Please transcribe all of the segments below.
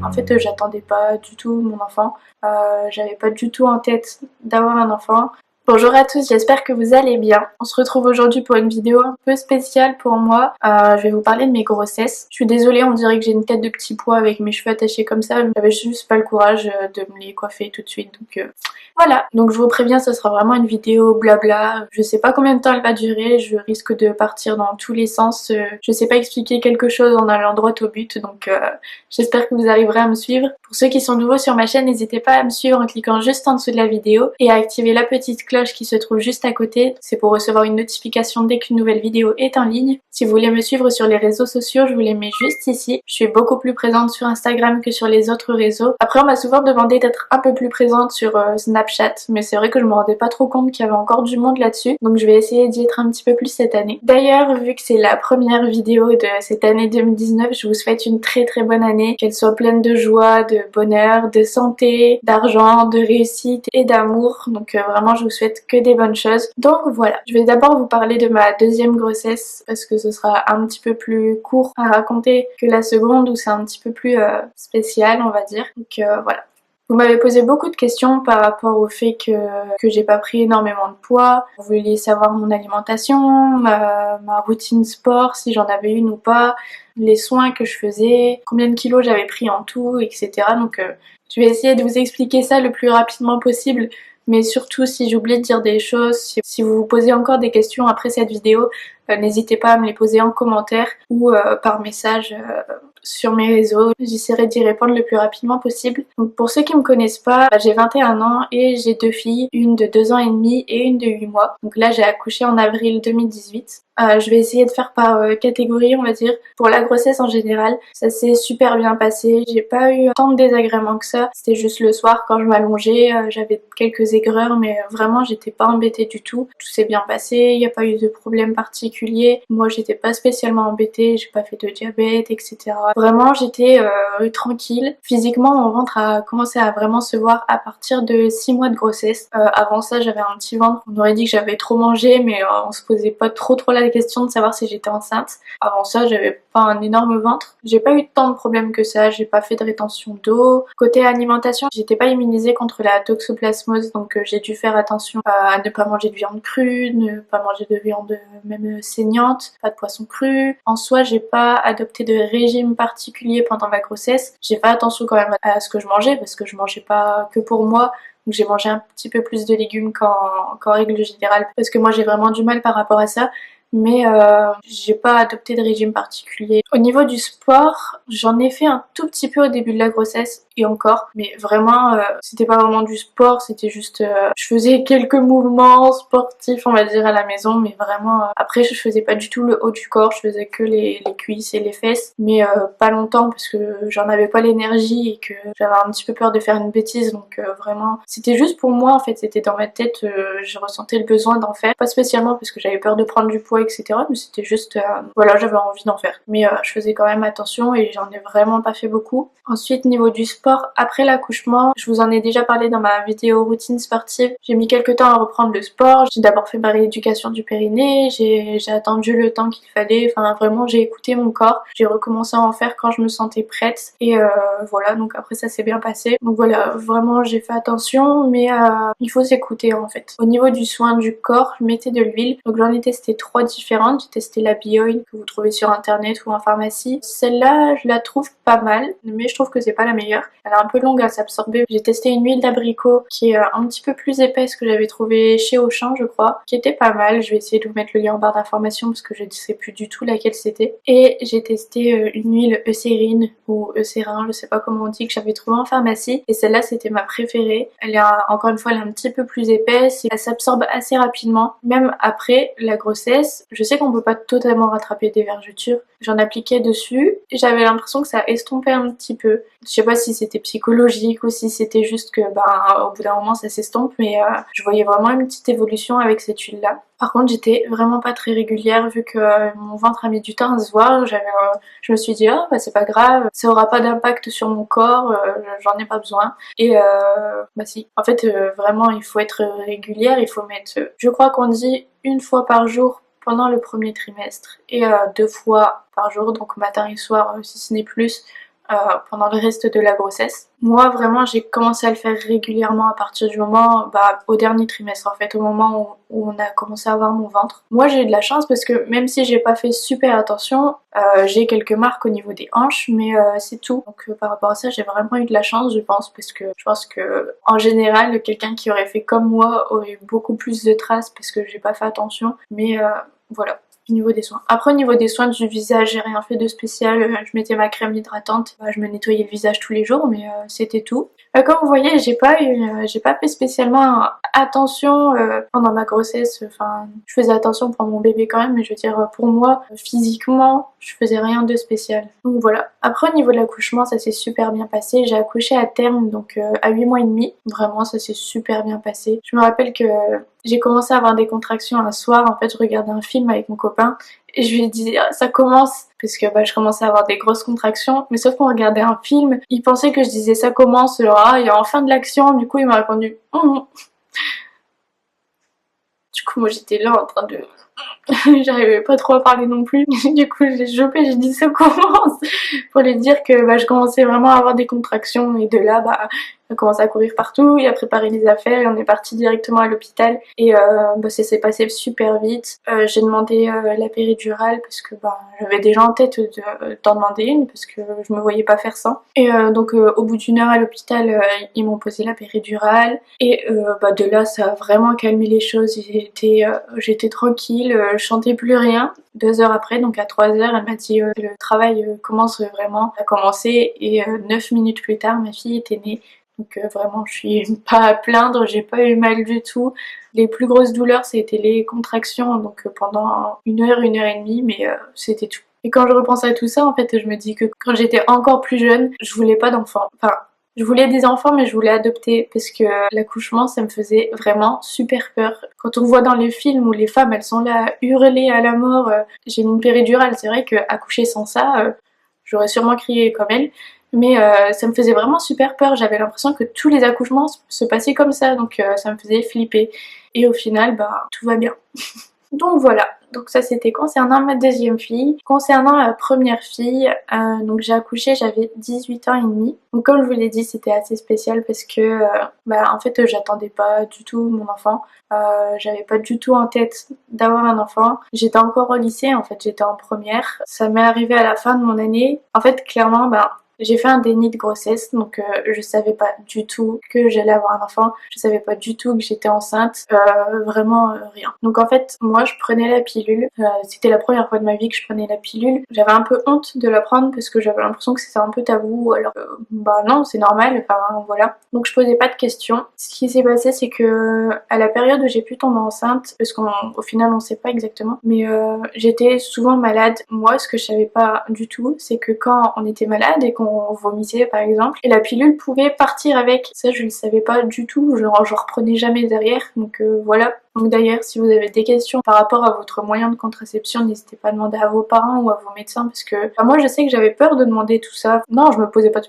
En fait, j'attendais pas du tout mon enfant. J'avais pas du tout en tête d'avoir un enfant. Bonjour à tous, j'espère que vous allez bien. On se retrouve aujourd'hui pour une vidéo un peu spéciale pour moi. Je vais vous parler de mes grossesses. Je suis désolée, on dirait que j'ai une tête de petit pois avec mes cheveux attachés comme ça. J'avais juste pas le courage de me les coiffer tout de suite. Donc voilà, donc je vous préviens, ce sera vraiment une vidéo blabla. Je sais pas combien de temps elle va durer, je risque de partir dans tous les sens. Je sais pas expliquer quelque chose en allant droit au but, donc j'espère que vous arriverez à me suivre. Pour ceux qui sont nouveaux sur ma chaîne, n'hésitez pas à me suivre en cliquant juste en dessous de la vidéo et à activer la petite cloche qui se trouve juste à côté. C'est pour recevoir une notification dès qu'une nouvelle vidéo est en ligne. Si vous voulez me suivre sur les réseaux sociaux, je vous les mets juste ici. Je suis beaucoup plus présente sur Instagram que sur les autres réseaux. Après, on m'a souvent demandé d'être un peu plus présente sur Snapchat, mais c'est vrai que je me rendais pas trop compte qu'il y avait encore du monde là-dessus, donc je vais essayer d'y être un petit peu plus cette année. D'ailleurs, vu que c'est la première vidéo de cette année 2019, je vous souhaite une très bonne année, qu'elle soit pleine de joie, de bonheur, de santé, d'argent, de réussite et d'amour. Donc vraiment, je vous souhaite que des bonnes choses. Donc voilà, je vais d'abord vous parler de ma deuxième grossesse parce que ce sera un petit peu plus court à raconter que la seconde où c'est un petit peu plus spécial, on va dire. Donc voilà. Vous m'avez posé beaucoup de questions par rapport au fait que j'ai pas pris énormément de poids. Vous vouliez savoir mon alimentation, ma routine sport, si j'en avais une ou pas, les soins que je faisais, combien de kilos j'avais pris en tout, etc. Donc je vais essayer de vous expliquer ça le plus rapidement possible. Mais surtout, si j'oublie de dire des choses, si vous vous posez encore des questions après cette vidéo, n'hésitez pas à me les poser en commentaire ou par message sur mes réseaux. J'essaierai d'y répondre le plus rapidement possible. Donc pour ceux qui me connaissent pas, j'ai 21 ans et j'ai deux filles, une de 2 ans et demi et une de 8 mois. Donc là j'ai accouché en avril 2018. Je vais essayer de faire par catégorie, on va dire. Pour la grossesse en général, ça s'est super bien passé. J'ai pas eu tant de désagréments que ça. C'était juste le soir quand je m'allongeais, j'avais quelques aigreurs, mais vraiment j'étais pas embêtée du tout. Tout s'est bien passé, il n'y a pas eu de problème particulier. Moi j'étais pas spécialement embêtée, j'ai pas fait de diabète, etc. Vraiment j'étais tranquille. Physiquement mon ventre a commencé à vraiment se voir à partir de 6 mois de grossesse. Avant ça j'avais un petit ventre, on aurait dit que j'avais trop mangé, mais on se posait pas trop la question de savoir si j'étais enceinte. Avant ça j'avais pas un énorme ventre. J'ai pas eu tant de problèmes que ça, j'ai pas fait de rétention d'eau. Côté alimentation, j'étais pas immunisée contre la toxoplasmose, donc j'ai dû faire attention à ne pas manger de viande crue, ne pas manger de viande même saignante, pas de poisson cru. En soi, j'ai pas adopté de régime particulier pendant ma grossesse. J'ai fait attention quand même à ce que je mangeais parce que je mangeais pas que pour moi. Donc j'ai mangé un petit peu plus de légumes qu'en règle générale parce que moi j'ai vraiment du mal par rapport à ça. Mais j'ai pas adopté de régime particulier. Au niveau du sport, j'en ai fait un tout petit peu au début de la grossesse et encore, mais vraiment c'était pas vraiment du sport, c'était juste je faisais quelques mouvements sportifs on va dire à la maison, mais vraiment après je faisais pas du tout le haut du corps, je faisais que les cuisses et les fesses, mais pas longtemps parce que j'en avais pas l'énergie et que j'avais un petit peu peur de faire une bêtise, donc vraiment c'était juste pour moi en fait, c'était dans ma tête, je ressentais le besoin d'en faire, pas spécialement parce que j'avais peur de prendre du poids etc, mais c'était juste voilà, j'avais envie d'en faire, mais je faisais quand même attention et j'en ai vraiment pas fait beaucoup. Ensuite niveau du sport, après l'accouchement, je vous en ai déjà parlé dans ma vidéo routine sportive, j'ai mis quelques temps à reprendre le sport. J'ai d'abord fait ma rééducation du périnée, j'ai attendu le temps qu'il fallait, enfin vraiment j'ai écouté mon corps, j'ai recommencé à en faire quand je me sentais prête et voilà, donc après ça s'est bien passé. Donc voilà, vraiment j'ai fait attention, mais il faut s'écouter en fait. Au niveau du soin du corps, je mettais de l'huile, donc j'en ai testé 3 différentes. J'ai testé la Bioil que vous trouvez sur internet ou en pharmacie. Celle-là je la trouve pas mal, mais je trouve que c'est pas la meilleure. Elle est un peu longue à s'absorber. J'ai testé une huile d'abricot qui est un petit peu plus épaisse que j'avais trouvé chez Auchan je crois, qui était pas mal. Je vais essayer de vous mettre le lien en barre d'informations parce que je ne sais plus du tout laquelle c'était. Et j'ai testé une huile Eucérine ou Eucérin, je sais pas comment on dit, que j'avais trouvé en pharmacie et celle-là c'était ma préférée. Elle est encore une fois elle est un petit peu plus épaisse et elle s'absorbe assez rapidement. Même après la grossesse, je sais qu'on peut pas totalement rattraper des vergetures. J'en appliquais dessus et j'avais l'impression que ça estompait un petit peu. Je sais pas si c'était psychologique ou si c'était juste que au bout d'un moment ça s'estompe, mais je voyais vraiment une petite évolution avec cette huile là. Par contre j'étais vraiment pas très régulière vu que mon ventre a mis du temps à se voir. Je me suis dit oh bah c'est pas grave, ça aura pas d'impact sur mon corps, j'en ai pas besoin. Et bah si, en fait vraiment il faut être régulière, il faut mettre, je crois qu'on dit une fois par jour pendant le premier trimestre et 2 fois par jour, donc matin et soir si ce n'est plus, pendant le reste de la grossesse. Moi vraiment j'ai commencé à le faire régulièrement à partir du moment, au dernier trimestre en fait, au moment où on a commencé à avoir mon ventre. Moi j'ai eu de la chance parce que même si j'ai pas fait super attention, j'ai quelques marques au niveau des hanches, mais c'est tout. Donc par rapport à ça j'ai vraiment eu de la chance je pense, parce que je pense que en général quelqu'un qui aurait fait comme moi aurait eu beaucoup plus de traces parce que j'ai pas fait attention, mais voilà. Au niveau des soins. Après au niveau des soins du visage, j'ai rien fait de spécial. Je mettais ma crème hydratante, je me nettoyais le visage tous les jours, mais c'était tout. Comme vous voyez, j'ai pas fait spécialement attention pendant ma grossesse. Enfin, je faisais attention pour mon bébé quand même, mais je veux dire pour moi, physiquement, je faisais rien de spécial. Donc voilà. Après au niveau de l'accouchement, ça s'est super bien passé. J'ai accouché à terme, donc à 8 mois et demi. Vraiment, ça s'est super bien passé. Je me rappelle que j'ai commencé à avoir des contractions un soir. En fait, je regardais un film avec mon copain et je lui ai dit ah, ça commence, parce que je commençais à avoir des grosses contractions, mais sauf qu'on regardait un film, il pensait que je disais ça commence, ah il y a enfin de l'action, du coup il m'a répondu Du coup moi j'étais là en train de j'arrivais pas trop à parler non plus. Du coup j'ai chopé, j'ai dit ça commence pour lui dire que je commençais vraiment à avoir des contractions, et de là il a commencé à courir partout, il a préparé les affaires et on est parti directement à l'hôpital, et ça s'est passé super vite. J'ai demandé la péridurale parce que j'avais déjà en tête d'en demander une parce que je me voyais pas faire sans, et donc au bout d'1 heure à l'hôpital ils m'ont posé la péridurale, et de là ça a vraiment calmé les choses. J'étais tranquille, je sentais plus rien. 2 heures après, donc à 3 heures, elle m'a dit le travail commence vraiment à commencer, et 9 minutes plus tard ma fille était née. Donc vraiment je suis pas à plaindre, j'ai pas eu mal du tout. Les plus grosses douleurs c'était les contractions, donc pendant 1 heure, 1 heure et demie, mais c'était tout. Et quand je repense à tout ça, en fait je me dis que quand j'étais encore plus jeune, je voulais pas d'enfants. Enfin, je voulais des enfants mais je voulais adopter, parce que l'accouchement ça me faisait vraiment super peur. Quand on voit dans les films où les femmes elles sont là à hurler à la mort, j'ai mis une péridurale, c'est vrai que accoucher sans ça, j'aurais sûrement crié comme elle. Mais ça me faisait vraiment super peur, j'avais l'impression que tous les accouchements se passaient comme ça, donc ça me faisait flipper. Et au final, tout va bien. Donc voilà, donc ça c'était concernant ma deuxième fille. Concernant la première fille, donc j'ai accouché, j'avais 18 ans et demi. Donc comme je vous l'ai dit, c'était assez spécial parce que en fait j'attendais pas du tout mon enfant. J'avais pas du tout en tête d'avoir un enfant. J'étais encore au lycée, en fait j'étais en première. Ça m'est arrivé à la fin de mon année. En fait clairement j'ai fait un déni de grossesse, donc je savais pas du tout que j'allais avoir un enfant, je savais pas du tout que j'étais enceinte, vraiment rien. Donc en fait, moi je prenais la pilule, c'était la première fois de ma vie que je prenais la pilule. J'avais un peu honte de la prendre parce que j'avais l'impression que c'était un peu tabou, alors non, c'est normal, enfin voilà. Donc je posais pas de questions. Ce qui s'est passé, c'est que à la période où j'ai pu tomber enceinte, parce qu'au final on sait pas exactement, mais j'étais souvent malade. Moi, ce que je savais pas du tout, c'est que quand on était malade et qu'on vomissait par exemple, et la pilule pouvait partir avec. Ça je le savais pas du tout, je reprenais jamais derrière, donc voilà. Donc d'ailleurs si vous avez des questions par rapport à votre moyen de contraception, n'hésitez pas à demander à vos parents ou à vos médecins, parce que moi je sais que j'avais peur de demander tout ça. Non, je me posais pas de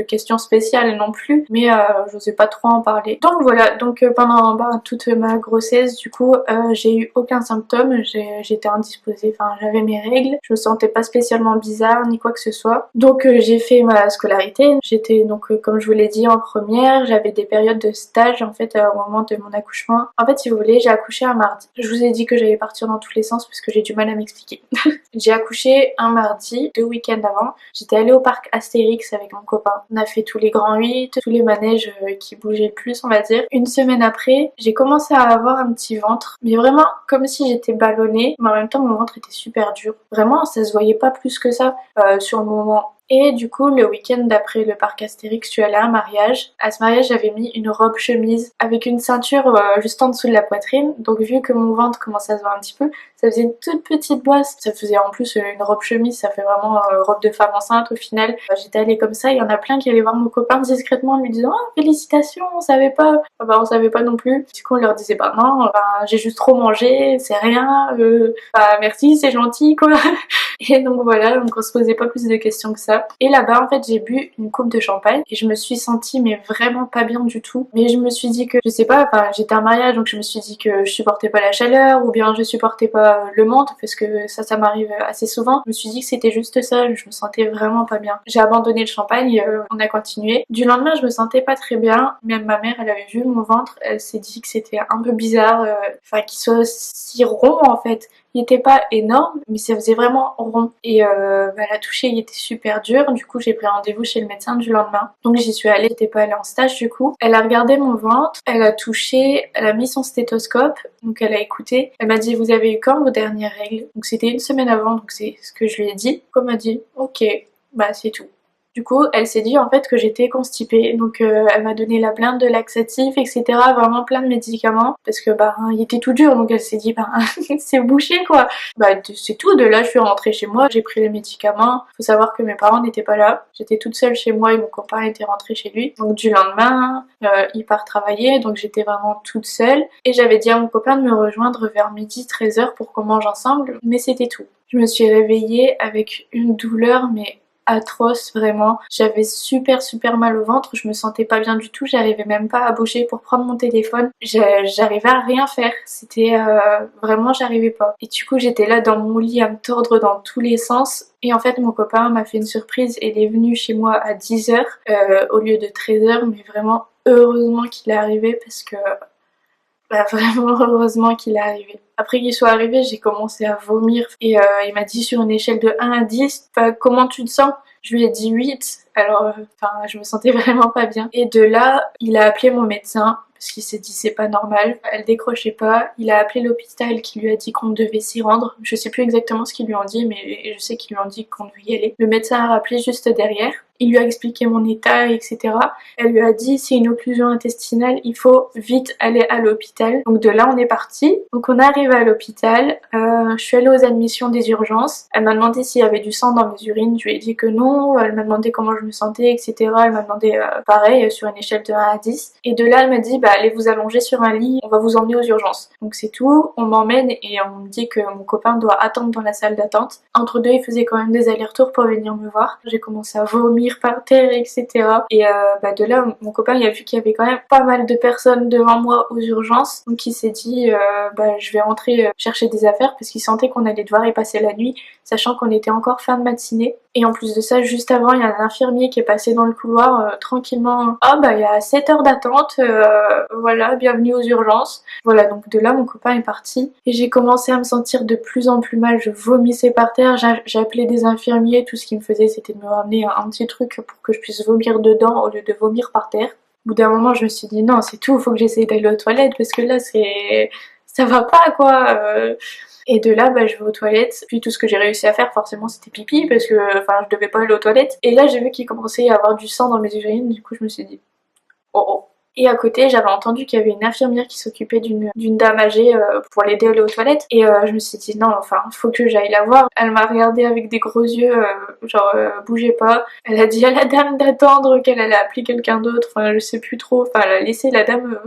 questions spéciales non plus, mais j'osais pas trop en parler. Donc voilà, donc pendant toute ma grossesse du coup j'ai eu aucun symptôme, j'étais indisposée, enfin j'avais mes règles, je me sentais pas spécialement bizarre ni quoi que ce soit. Donc j'ai fait ma scolarité, j'étais donc comme je vous l'ai dit en première, j'avais des périodes de stage en fait au moment de mon accouchement. En fait si vous voulez, j'ai accouché un mardi. Je vous ai dit que j'allais partir dans tous les sens parce que j'ai du mal à m'expliquer. J'ai accouché un mardi, 2 week-ends avant. J'étais allée au parc Astérix avec mon copain. On a fait tous les grands 8, tous les manèges qui bougeaient le plus on va dire. Une semaine après, j'ai commencé à avoir un petit ventre, mais vraiment comme si j'étais ballonnée, mais en même temps mon ventre était super dur. Vraiment ça se voyait pas plus que ça sur le moment. Et du coup le week-end d'après le parc Astérix, je suis allée à un mariage. À ce mariage j'avais mis une robe chemise avec une ceinture juste en dessous de la poitrine, donc vu que mon ventre commençait à se voir un petit peu, ça faisait une toute petite boisse. Ça faisait en plus une robe chemise, ça fait vraiment robe de femme enceinte au final. J'étais allée comme ça, il y en a plein qui allaient voir mon copain discrètement en lui disant oh félicitations, on savait pas. On savait pas non plus. Du coup on leur disait non, j'ai juste trop mangé, c'est rien, merci, c'est gentil quoi. Et donc voilà, donc on se posait pas plus de questions que ça. Et là-bas en fait j'ai bu une coupe de champagne et je me suis sentie mais vraiment pas bien du tout. Mais je me suis dit que, je sais pas, j'étais à un mariage donc je me suis dit que je supportais pas la chaleur, ou bien je supportais pas pas le monde parce que ça m'arrive assez souvent. Je me suis dit que c'était juste ça, je me sentais vraiment pas bien. J'ai abandonné le champagne, on a continué. Du lendemain je me sentais pas très bien, même ma mère elle avait vu mon ventre, elle s'est dit que c'était un peu bizarre, enfin qu'il soit si rond en fait. Il était pas énorme, mais ça faisait vraiment rond. Et la toucher, il était super dur. Du coup, j'ai pris rendez-vous chez le médecin du lendemain. Donc j'y suis allée, j'étais pas allée en stage du coup. Elle a regardé mon ventre, elle a touché, elle a mis son stéthoscope, donc elle a écouté. Elle m'a dit, vous avez eu quand vos dernières règles? Donc c'était une semaine avant, donc c'est ce que je lui ai dit. Elle m'a dit, ok, bah c'est tout. Du coup, elle s'est dit en fait que j'étais constipée, donc elle m'a donné la blinde de laxatifs, etc. Vraiment plein de médicaments, parce que bah il était tout dur, donc elle s'est dit bah c'est bouché quoi. Bah c'est tout, de là je suis rentrée chez moi, j'ai pris les médicaments. Faut savoir que mes parents n'étaient pas là, j'étais toute seule chez moi et mon copain était rentré chez lui. Donc du lendemain, il part travailler, donc j'étais vraiment toute seule. Et j'avais dit à mon copain de me rejoindre vers midi 13h pour qu'on mange ensemble, mais c'était tout. Je me suis réveillée avec une douleur mais atroce vraiment. J'avais super mal au ventre, je me sentais pas bien du tout, j'arrivais même pas à bouger pour prendre mon téléphone. J'arrivais à rien faire, c'était vraiment j'arrivais pas. Et du coup j'étais là dans mon lit à me tordre dans tous les sens. Et en fait mon copain m'a fait une surprise, il est venu chez moi à 10h au lieu de 13h, mais vraiment heureusement qu'il est arrivé parce que bah vraiment heureusement qu'il est arrivé. Après qu'il soit arrivé, j'ai commencé à vomir et il m'a dit sur une échelle de 1 à 10, bah, comment tu te sens? Je lui ai dit 8, alors je me sentais vraiment pas bien. Et de là, il a appelé mon médecin parce qu'il s'est dit c'est pas normal, elle décrochait pas. Il a appelé l'hôpital qui lui a dit qu'on devait s'y rendre. Je sais plus exactement ce qu'ils lui ont dit, mais je sais qu'ils lui ont dit qu'on devait y aller. Le médecin a rappelé juste derrière. Il lui a expliqué mon état, etc. Elle lui a dit c'est une occlusion intestinale, il faut vite aller à l'hôpital. Donc de là on est parti. Donc on arrive à l'hôpital, je suis allée aux admissions des urgences. Elle m'a demandé s'il y avait du sang dans mes urines, je lui ai dit que non. Elle m'a demandé comment je me sentais, etc. Elle m'a demandé pareil sur une échelle de 1 à 10. Et de là elle m'a dit bah allez vous allonger sur un lit, on va vous emmener aux urgences. Donc c'est tout, on m'emmène et on me dit que mon copain doit attendre dans la salle d'attente. Entre deux il faisait quand même des allers-retours pour venir me voir. J'ai commencé à vomir par terre, etc. Et de là, mon copain il a vu qu'il y avait quand même pas mal de personnes devant moi aux urgences, donc il s'est dit je vais rentrer chercher des affaires parce qu'il sentait qu'on allait devoir y passer la nuit, sachant qu'on était encore fin de matinée. Et en plus de ça, juste avant, il y a un infirmier qui est passé dans le couloir tranquillement. Ah bah il y a 7 heures d'attente, voilà, bienvenue aux urgences. Voilà, donc de là mon copain est parti et j'ai commencé à me sentir de plus en plus mal, je vomissais par terre, j'ai appelé des infirmiers, tout ce qu'ils me faisaient c'était de me ramener un petit truc pour que je puisse vomir dedans au lieu de vomir par terre. Au bout d'un moment je me suis dit non c'est tout, faut que j'essaye d'aller aux toilettes parce que là ça va pas quoi. Et de là je vais aux toilettes, puis tout ce que j'ai réussi à faire forcément c'était pipi parce que je devais pas aller aux toilettes. Et là j'ai vu qu'il commençait à y avoir du sang dans mes urines, du coup je me suis dit oh oh. Et à côté, j'avais entendu qu'il y avait une infirmière qui s'occupait d'une dame âgée pour l'aider à aller aux toilettes. Et je me suis dit non, faut que j'aille la voir. Elle m'a regardée avec des gros yeux, bougez pas. Elle a dit à la dame d'attendre, qu'elle allait appeler quelqu'un d'autre. Je sais plus trop. Elle a laissé la dame.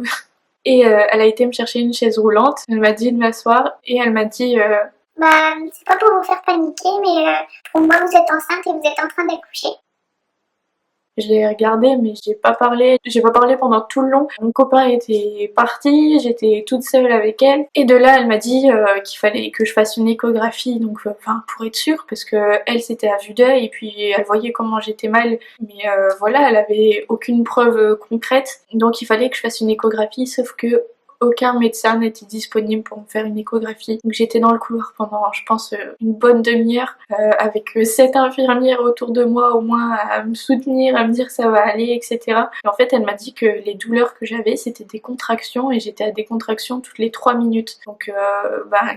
Et elle a été me chercher une chaise roulante. Elle m'a dit de m'asseoir et elle m'a dit c'est pas pour vous faire paniquer, mais pour moi vous êtes enceinte et vous êtes en train d'accoucher. Je l'ai regardé mais j'ai pas parlé pendant tout le long. Mon copain était parti, j'étais toute seule avec elle et de là elle m'a dit qu'il fallait que je fasse une échographie donc pour être sûre parce que elle c'était à vue d'œil et puis elle voyait comment j'étais mal mais voilà elle avait aucune preuve concrète donc il fallait que je fasse une échographie sauf que aucun médecin n'était disponible pour me faire une échographie. Donc j'étais dans le couloir pendant, je pense, une bonne demi-heure avec 7 infirmières autour de moi au moins à me soutenir, à me dire ça va aller, etc. Et en fait, elle m'a dit que les douleurs que j'avais, c'était des contractions et j'étais à des contractions toutes les 3 minutes. Donc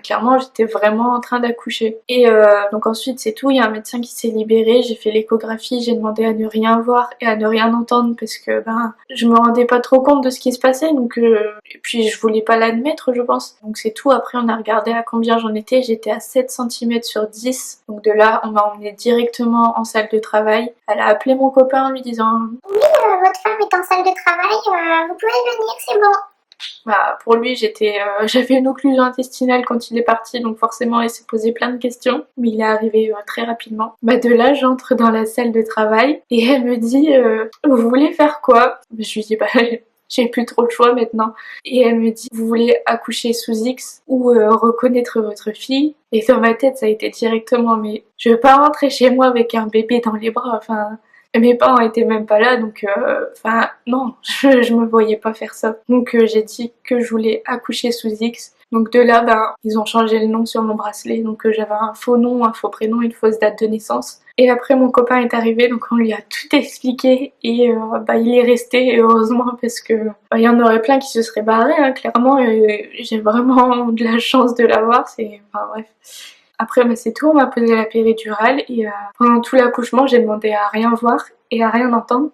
clairement, j'étais vraiment en train d'accoucher. Et donc ensuite, c'est tout. Il y a un médecin qui s'est libéré. J'ai fait l'échographie. J'ai demandé à ne rien voir et à ne rien entendre parce que je me rendais pas trop compte de ce qui se passait. Donc et puis je voulais pas l'admettre je pense. Donc c'est tout, après on a regardé à combien j'en étais, j'étais à 7 cm sur 10. Donc de là on m'a emmenée directement en salle de travail. Elle a appelé mon copain en lui disant oui votre femme est en salle de travail, vous pouvez venir, c'est bon. Pour lui j'avais une occlusion intestinale quand il est parti donc forcément il s'est posé plein de questions mais il est arrivé très rapidement. De là j'entre dans la salle de travail et elle me dit vous voulez faire quoi? Je lui dis j'ai plus trop le choix maintenant. Et elle me dit, vous voulez accoucher sous X ou reconnaître votre fille? Et dans ma tête, ça a été directement, mais je veux pas rentrer chez moi avec un bébé dans les bras, enfin... Mes parents étaient même pas là, donc enfin non, je me voyais pas faire ça. Donc j'ai dit que je voulais accoucher sous X. Donc de là, ben ils ont changé le nom sur mon bracelet, donc j'avais un faux nom, un faux prénom, une fausse date de naissance. Et après mon copain est arrivé, donc on lui a tout expliqué et bah il est resté heureusement parce que bah, il y en aurait plein qui se seraient barrés, hein, clairement. J'ai vraiment de la chance de l'avoir, c'est enfin bref. Après, bah, c'est tout, on m'a posé la péridurale et pendant tout l'accouchement, j'ai demandé à rien voir et à rien entendre.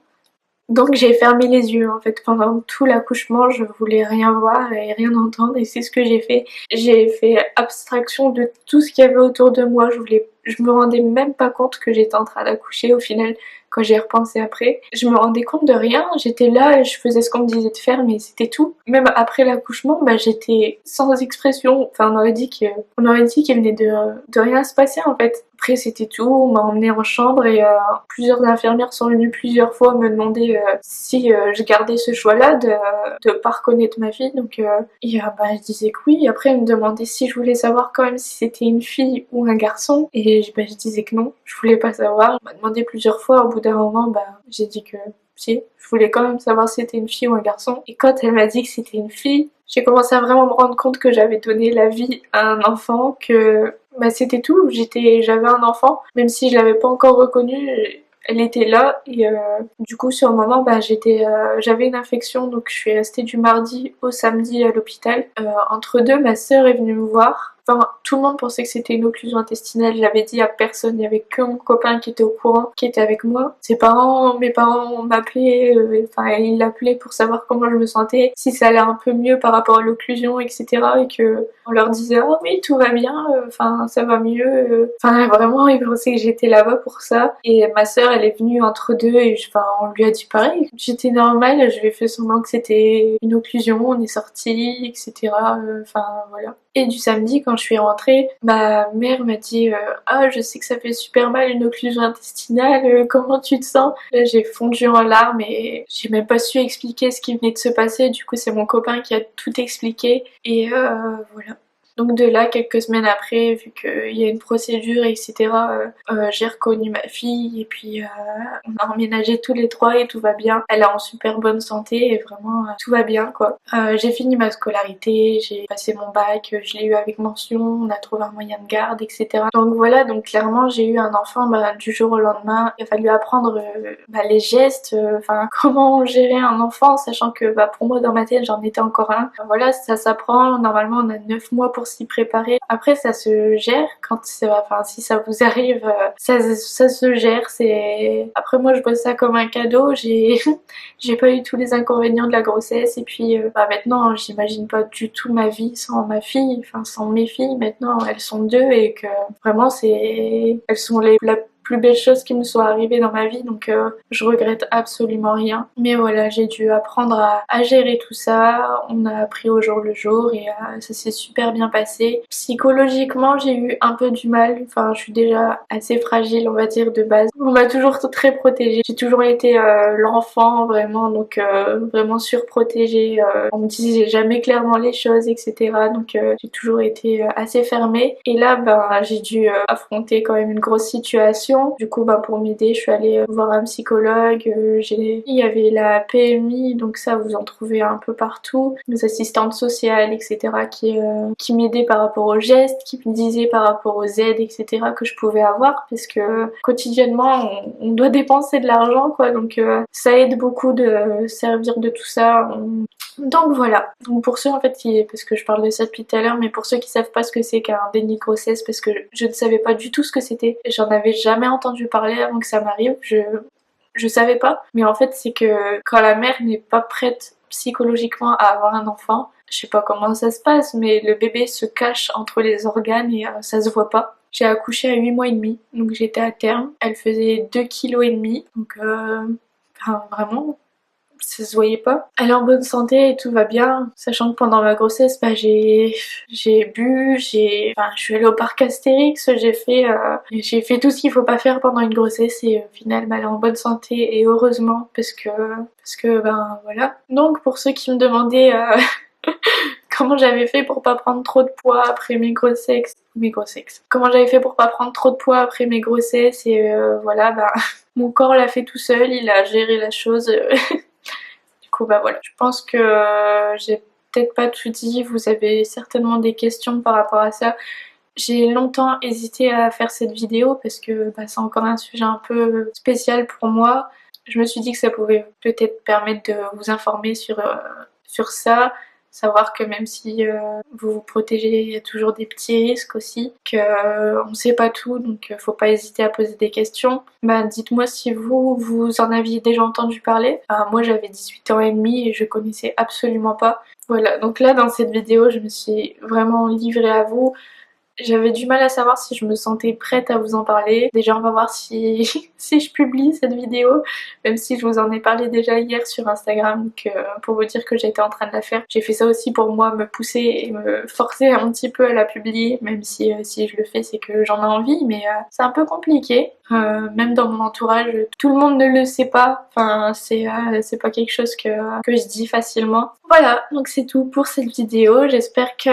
Donc j'ai fermé les yeux en fait pendant tout l'accouchement, je voulais rien voir et rien entendre et c'est ce que j'ai fait. J'ai fait abstraction de tout ce qu'il y avait autour de moi, je me rendais même pas compte que j'étais en train d'accoucher au final quand j'ai repensé après. Je me rendais compte de rien, j'étais là et je faisais ce qu'on me disait de faire mais c'était tout. Même après l'accouchement, bah, j'étais sans expression, enfin on aurait dit qu'il venait de rien se passer en fait. Après c'était tout, on m'a emmenée en chambre et plusieurs infirmières sont venues plusieurs fois me demander si je gardais ce choix-là de pas reconnaître ma fille. Donc bah, je disais que oui. Après elles me demandaient si je voulais savoir quand même si c'était une fille ou un garçon et bah, je disais que non, je voulais pas savoir. On m'a demandé plusieurs fois, au bout d'un moment bah, j'ai dit que si, je voulais quand même savoir si c'était une fille ou un garçon. Et quand elle m'a dit que c'était une fille, j'ai commencé à vraiment me rendre compte que j'avais donné la vie à un enfant, que bah, c'était tout, j'avais un enfant, même si je l'avais pas encore reconnu, elle était là et du coup sur le moment bah, j'avais une infection donc je suis restée du mardi au samedi à l'hôpital. Entre deux, ma sœur est venue me voir. Enfin, tout le monde pensait que c'était une occlusion intestinale, je l'avais dit à personne, il y avait que mon copain qui était au courant, qui était avec moi. Mes parents m'appelaient, enfin ils l'appelaient pour savoir comment je me sentais, si ça allait un peu mieux par rapport à l'occlusion, etc. Et que on leur disait oh oui tout va bien, enfin ça va mieux. Enfin vraiment ils pensaient que j'étais là-bas pour ça. Et ma sœur elle est venue entre deux et enfin on lui a dit pareil, j'étais normale, je lui ai fait semblant que c'était une occlusion, on est sortis, etc. Enfin voilà. Et du samedi, quand je suis rentrée, ma mère m'a dit ah je sais que ça fait super mal une occlusion intestinale, comment tu te sens? Là j'ai fondu en larmes et j'ai même pas su expliquer ce qui venait de se passer, du coup c'est mon copain qui a tout expliqué et voilà. Donc de là, quelques semaines après, vu qu'il y a une procédure, etc., j'ai reconnu ma fille et puis on a emménagé tous les trois et tout va bien. Elle est en super bonne santé et vraiment tout va bien quoi. J'ai fini ma scolarité, j'ai passé mon bac, je l'ai eu avec mention, on a trouvé un moyen de garde, etc. Donc voilà, donc clairement j'ai eu un enfant bah, du jour au lendemain. Il a fallu apprendre bah, les gestes, enfin comment gérer un enfant, sachant que bah, pour moi dans ma tête j'en étais encore un. Voilà, ça s'apprend, normalement on a 9 mois pour s'y préparer. Après ça se gère quand enfin si ça vous arrive, ça se gère. C'est après moi je vois ça comme un cadeau. J'ai pas eu tous les inconvénients de la grossesse et puis bah maintenant j'imagine pas du tout ma vie sans ma fille, enfin sans mes filles. Maintenant elles sont deux et que vraiment elles sont la plus belle chose qui me soit arrivée dans ma vie, donc je regrette absolument rien. Mais voilà, j'ai dû apprendre à gérer tout ça, on a appris au jour le jour et ça s'est super bien passé. Psychologiquement j'ai eu un peu du mal, enfin je suis déjà assez fragile on va dire de base. On m'a toujours très protégée, j'ai toujours été l'enfant vraiment, donc vraiment surprotégée, on me disait jamais clairement les choses, etc. Donc j'ai toujours été assez fermée et là ben j'ai dû affronter quand même une grosse situation. Du coup bah pour m'aider je suis allée voir un psychologue, il y avait la PMI donc ça vous en trouvez un peu partout, les assistantes sociales etc. qui m'aidaient par rapport aux gestes, qui me disaient par rapport aux aides etc. que je pouvais avoir parce que quotidiennement on doit dépenser de l'argent quoi, donc ça aide beaucoup de servir de tout ça. Donc voilà, donc pour ceux en fait parce que je parle de ça depuis tout à l'heure, mais pour ceux qui savent pas ce que c'est qu'un déni de grossesse, parce que je ne savais pas du tout ce que c'était, j'en avais jamais entendu parler avant que ça m'arrive, je savais pas, mais en fait c'est que quand la mère n'est pas prête psychologiquement à avoir un enfant, je sais pas comment ça se passe, mais le bébé se cache entre les organes et ça se voit pas. J'ai accouché à 8 mois et demi, donc j'étais à terme, elle faisait 2,5 kg, donc enfin vraiment ça se voyait pas. Elle est en bonne santé et tout va bien, sachant que pendant ma grossesse, bah j'ai bu, enfin, je suis allée au parc Astérix, j'ai fait tout ce qu'il faut pas faire pendant une grossesse et au final, bah, elle est en bonne santé et heureusement parce que ben voilà. Donc pour ceux qui me demandaient comment j'avais fait pour pas prendre trop de poids après mes grossesses. Comment j'avais fait pour pas prendre trop de poids après mes grossesses et voilà, bah mon corps l'a fait tout seul, il a géré la chose. Du coup bah voilà. Je pense que j'ai peut-être pas tout dit, vous avez certainement des questions par rapport à ça. J'ai longtemps hésité à faire cette vidéo parce que bah, c'est encore un sujet un peu spécial pour moi. Je me suis dit que ça pouvait peut-être permettre de vous informer sur ça, savoir que même si vous vous protégez, il y a toujours des petits risques aussi, qu'on ne sait pas tout, donc faut pas hésiter à poser des questions. Bah, dites-moi si vous en aviez déjà entendu parler. Moi j'avais 18 ans et demi et je connaissais absolument pas. Voilà, donc là dans cette vidéo je me suis vraiment livrée à vous. J'avais du mal à savoir si je me sentais prête à vous en parler. Déjà on va voir si, si je publie cette vidéo, même si je vous en ai parlé déjà hier sur Instagram pour vous dire que j'étais en train de la faire. J'ai fait ça aussi pour moi, me pousser et me forcer un petit peu à la publier, même si si je le fais c'est que j'en ai envie, mais c'est un peu compliqué. Même dans mon entourage, tout le monde ne le sait pas, enfin c'est pas quelque chose que je dis facilement. Voilà, donc c'est tout pour cette vidéo, j'espère que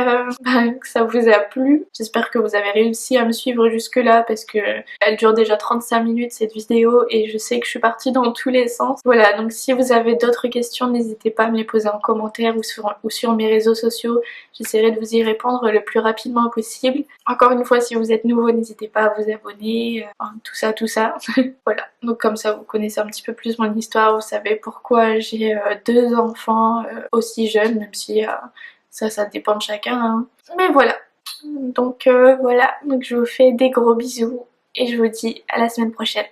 ça vous a plu, j'espère que vous avez réussi à me suivre jusque là parce que elle dure déjà 35 minutes cette vidéo et je sais que je suis partie dans tous les sens. Voilà, donc si vous avez d'autres questions, n'hésitez pas à me les poser en commentaire ou sur mes réseaux sociaux, j'essaierai de vous y répondre le plus rapidement possible. Encore une fois, si vous êtes nouveau, n'hésitez pas à vous abonner, tout ça. Voilà, donc comme ça vous connaissez un petit peu plus mon histoire, vous savez pourquoi j'ai 2 enfants aussi jeunes, même si ça dépend de chacun, hein. Mais voilà, donc voilà, donc je vous fais des gros bisous et je vous dis à la semaine prochaine.